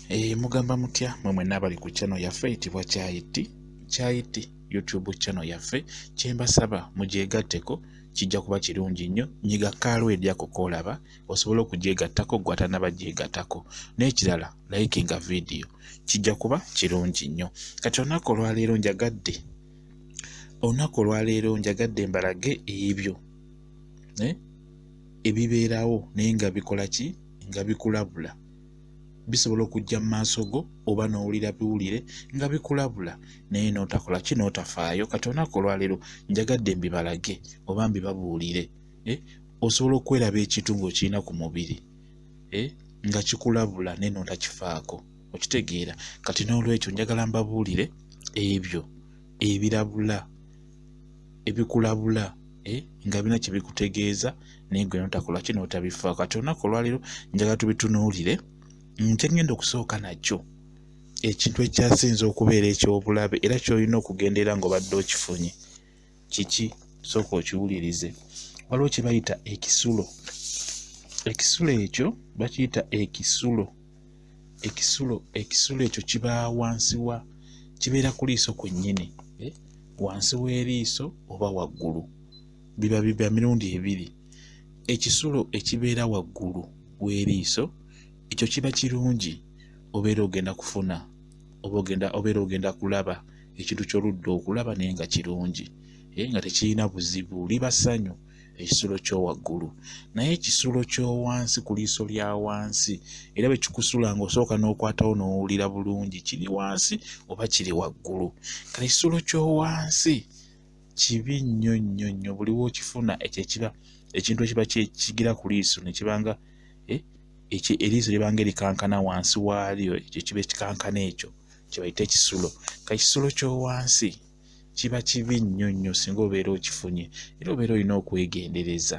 Mugamba mutya mmwe n'abali ku channel yaffe eyitibwa Kyayiti YouTube channel yaffe. Kyembasaba mugyegatteko, kijja kuba kirungi nnyo. Nyiga kaalwedi ako koolaba osobola okugyegattako gwe atanabagyegattako, n'ekirala likinga video, kijja kuba kirungi nnyo. Kati olunaku olwaleero njagadde mbalage ebyo ebibeerawo naye nga bikola ki, nga bikulabula. Bisobola okujja mu maaso go oba n'owulira biwulire nga bikulabula naye n'otakola ki, n'otafaayo. Kati olunaku olwaleero njagadde mbibalage oba mbibabuulire, osobola okweraba ekintu ng'okirina ku mubiri nga kikulabula naye n'otakifaako, okitegeera. Kati n'olwekyo njagala mbabuulire ebyo ebirabula, ebikulabula nga bina kye bikutegeeza naye gwe n'otakola ki, n'otabifaako. Kati olunaku olwaleero njagala tubitunuulire. Kyengenda okusooka nakyo, ekintu ekyasinze okubeera eky'obulabe era ky'olina okugenderera ng'obadde okifunye kiki? Sooka okiwulirize. Waliwo kye bayita ekisulo. Ekisulo ekyo bakiyita ekisulo. Ekisulo ekyo kiba wansi kibeera ku liiso kwennyini, wansi w'eriiso oba waggulu. Biba mirundi ebiri. Ekisulo ekibeera waggulu w'eriiso ekyo kiba kirungi obeera ogenda kufuna obeera ogenda kulaba ekintu ky'oludda okulaba naye nga kirungi, nga tekirina buzibu, liba ssanyu ekisulo ky'owaggulu. Naye ekisulo ky'owansi ku liiso lya wansi era bwe kikusula ng'osooka n'okwatawo n'owulira bulungi kiri wansi oba kiri waggulu. Kale ekisulo ky'owansi kibi nnyo nnyo nnyo. Buli w'okifuna ekyo ekiba ekintu ekiba kigira ku liiso ne kibanga eriiso libanga erikankana wansi waalyo, ekyo kiba ekikankana ekyo kye bayita ekisulo. Ekisulo ky'owansi kiba kibi nnyo nnyo singa obeera okifunye era obeera olina okwegendereza.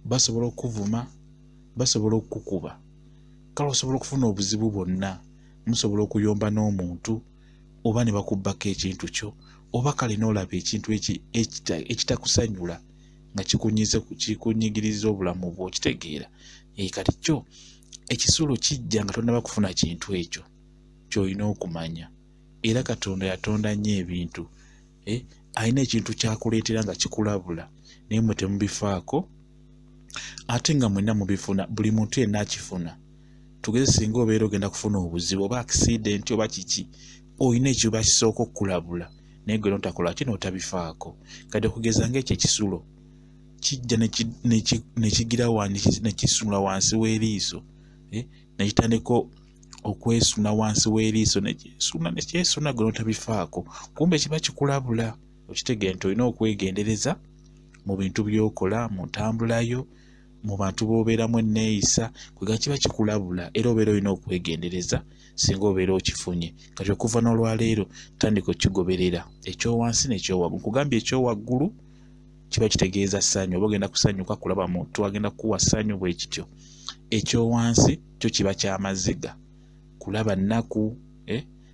Basobola okuvuma, basobola okukuba, kale osobola okufuna obuzibu bwonna. Musobola okuyomba n'omuntu oba ne bakubbako ekintu kyo oba kale n'olaba ekintu ekitakusanyula nga kikunyigiriza obulamu bwo, okitegeera. Kati kyo ekisulo kijja nga tonnaba kufuna kintu ekyo ky'olina okumanya. Era Katonda yatonda nnyo ebintu, alina ekintu kyakuleetera nga kikulabula naye mmwe temubifaako ate nga mwenna mubifuna. Buli muntu yenna akifuna. Tugeze singa obeera ogenda kufuna obuzibu oba accident oba kiki, olina ekiba kisooka okukulabula naye gwe n'otakola ki, n'otabifaako. Kati okugeza ng'ekyo ekisulo kijja ne kigira ne kisula wansi w'eriiso, ne kitandika okwesuna wansi w'eriiso ne kyesuna gwe n'otabifaako. Kumbe kiba kikulabula, okitegeera nti olina okwegendereza mu bintu by'okola, mu ntambulayo, mu bantu b'obeeramu enneeyisa, kwega kiba kikulabula era obeera olina okwegendereza singa obeera okifunye. Kati okuva n'olwaleero tandika okigoberera ekyowansi n'ekyowaggulu. Nkugambye ekyowaggulu kiba kitegeeza ssanyu, oba ogenda kusanyuka kulaba muntu agenda kukuwa ssanyu bwe kityo. Ekyowansi kyo kiba ky'amaziga, kulaba nnaku,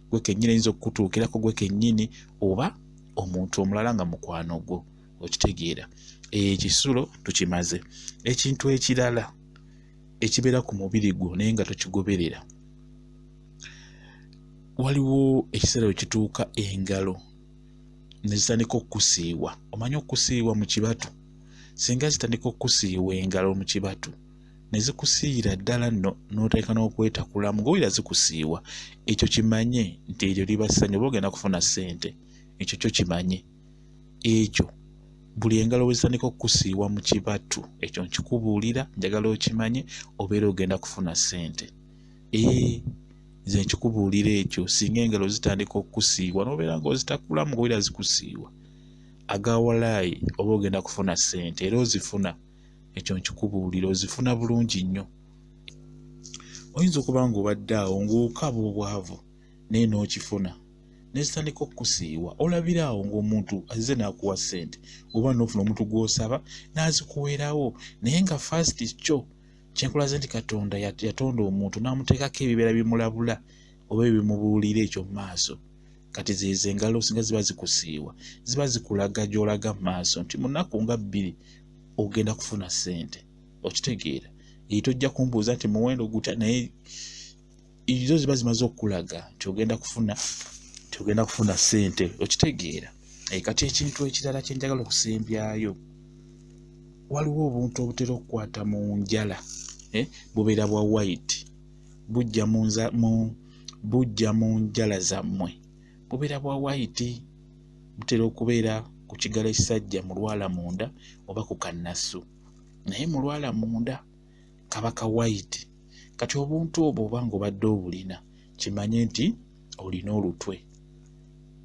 gwe kennyini ayinza okukutuukirako gwe kennyini oba omuntu omulala nga mukwano gwo, okitegeera. Ekisulo tukimaze. Ekintu ekirala ekibeera ku mubiri gwo naye nga tokigoberera, waliwo ekiseera we kituuka engalo ne zitandika okukusiiwa. Omanyi okusiiwa mu kibatu? Singa zitandika okukusiiwa engalo mu kibatu ne zikusiira ddala nno n'oteeka n'okwetakulamu ng'owulira zikusiiwa, ekyo kimanye nti eryo liba ssanyu oba ogenda kufuna ssente. Ekyo kyo kimanye. Ekyo buli engalo bwe zitandika okukusiiwa mu kibatu, ekyo nkikubuulira, njagala okimanye obeera ogenda kufuna ssente. Nze nkikubuulira ekyo, singa engalo zitandika okukusiiwa n'obeera ng'ozitakulamu ng'owulira zikusiiwa, agawalaayi oba ogenda kufuna ssente era ozifuna. Ekyo nkikubuulira, ozifuna bulungi nnyo. Oyinza okuba ng'obadde awo ng'okaba obwavu naye n'okifuna ne zitandika okukusiiwa. Olabira awo ng'omuntu azze n'akuwa ssente oba n'ofuna omuntu gw'osaba n'azikuweerawo naye nga first kyo kyenkulaze nti Katonda yatonda omuntu n'amuteekako ebibeera bimulabula oba ebimubuulira ekyo mu maaso. Kati zezo engalo singa ziba zikusiiwa ziba zikulaga gy'olaga mu maaso nti mu nnaku nga bbiri ogenda kufuna ssente, okitegeera. tojja kumbuuza nti muwendo gutya, naye izo ziba zimaze okulaga nti ogenda kufuna ssente, okitegeera. Kati ekintu ekirala kye njagala okusembyayo, waliwo obuntu obutera okukwata mu njala, bubeera bwa white, bujja mu njala zammwe, bubeera bwa white, butera okubeera ku kigala ekisajja mu lwala munda oba ku kannasu, naye mu lwala munda kaba ka white. Kati obuntu obwo obanga obadde obulina, kimanye nti olina olutwe,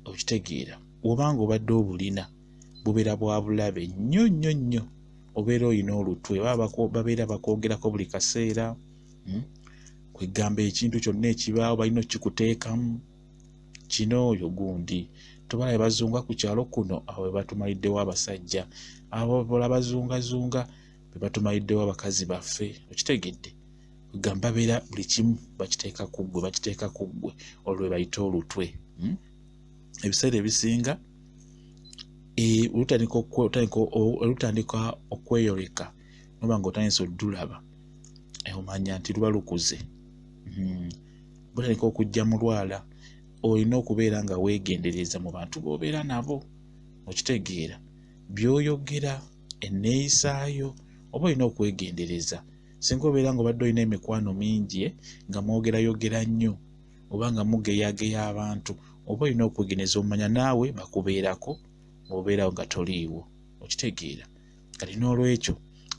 okitegeera. Obanga obadde obulina bubeera bwa bulabe nnyo nnyo nnyo, obeera olina olutwe, babeera bakwogerako buli kaseera, kwegamba ekintu kyonna ekibaawo balina okikuteekamu. Kino oyo gundi tobalabe bazunga ku kyalo kuno, awo batumaliddewo abasajja, abo bazungazunga be batumaliddewo abakazi baffe, okitegedde. Gamba babeera buli kimu bakiteeka ku ggwe, olwo bayita olutwe. Ebiseera ebisinga olutandika okweyoleka noba ng'otandise oddulaba, omanya nti luba lukuze. Butandika okujja mu lwala, olina okubeera nga weegendereza mu bantu b'obeera nabo, okitegeera. By'oyogera, enneeyisaayo, oba olina okwegendereza. Singa obeera ng'obadde olina emikwano mingi nga mwogerayogera nnyo oba nga mugeyageya abantu, oba olina okwegendereza omanya naawe bakubeerako obeerawo nga toliiwo, okitegeera. Kati n'olwekyo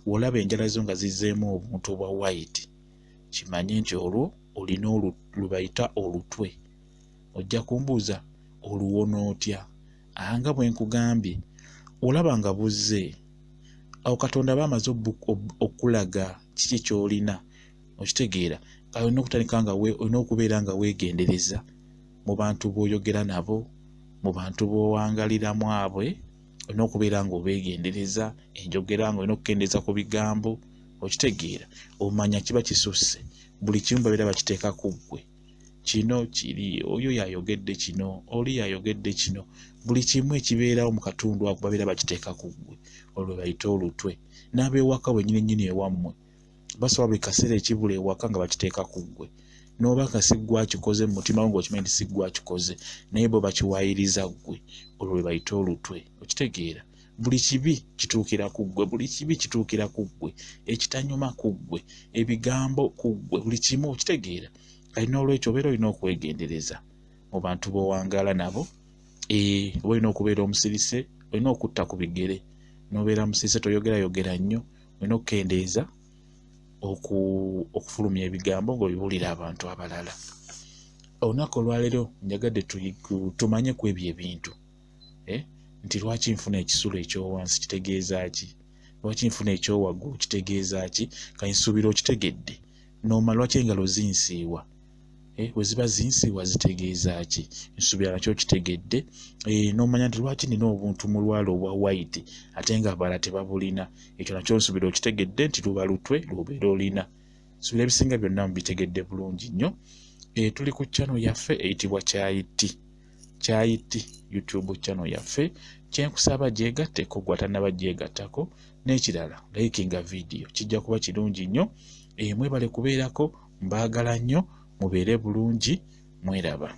olaba enjala zo nga zizzeemu obuntu obwa white, kimanye nti olwo olina lubayita olutwe. Ojja kumbuuza oluwona otya? Nga bwe nkugambye, olaba nga buzze, awo Katonda aba amaze okulaga kiki ky'olina, okitegeera. Olina okutandika nga olina okubeera nga weegendereza mu bantu b'oyogera nabo, mu bantu b'owangaliramu abwe, olina okubeera nga obeegendereza, enjogera nga olina okukendeeza ku bigambo, okitegeera. Omanya kiba kisusse, buli kimu babeera bakiteeka ku ggwe. Kino kiri, oyo yayogedde kino, oli yayogedde kino, buli kimu ekibeerawo mu katundu ako babeera bakiteeka ku ggwe, olwo bayita olutwe. N'ab'ewaka bwennyini ewammwe basobola buli kaseera ekibula ewaka nga bakiteeka ku ggwe, n'oba nga si ggwe akikoze mu mutima ng'okimanyi nti si ggwe akikoze, naye bo bakiwaayiriza ggwe, olwo bayita olutwe, okitegeera. Buli kibi kituukira ku ggwe, buli kibi kituukira ku ggwe, ekitanyuma ku ggwe, ebigambo ku ggwe, buli kimu, okitegeera. Kati n'olwekyo obeera olina okwegendereza mu bantu b'owangaala nabo, oba olina okubeera omusirise, olina okutta ku bigere. N'obeera musirise toyogerayogera nnyo, olina okukendeeza okufulumya ebigambo ng'obibuulira abantu abalala. Olunaku olwaleero njagadde tumanye ku ebyo ebintu, nti lwaki nfuna ekisulo ekyowansi kitegeeza ki? Lwaki nfuna ekyowaggulu kitegeeza ki? Kansuubira okitegedde. Nooma lwaki engalo zinsiiwa? Bwe ziba zinsiiwa zitegeeza ki? Nsuubira nakyo kitegedde. N'omanya nti lwaki nina obuntu mu lwala obwa white ate nga abalala tebabulina. Ekyo nakyo nsuubira okitegedde nti luba lutwe lw'obeera olina. Nsuubira ebisinga byonna mubitegedde bulungi nnyo. Tuli ku channel yaffe eyitibwa Kyayiti YouTube channel yaffe. Kyenkusaba gyegatteko gwe atannaba gyegattako, n'ekirala likinga video, kijja kuba kirungi nnyo. Mwebale kubeerako, mbaagala nnyo, mubeere bulungi, mweraba.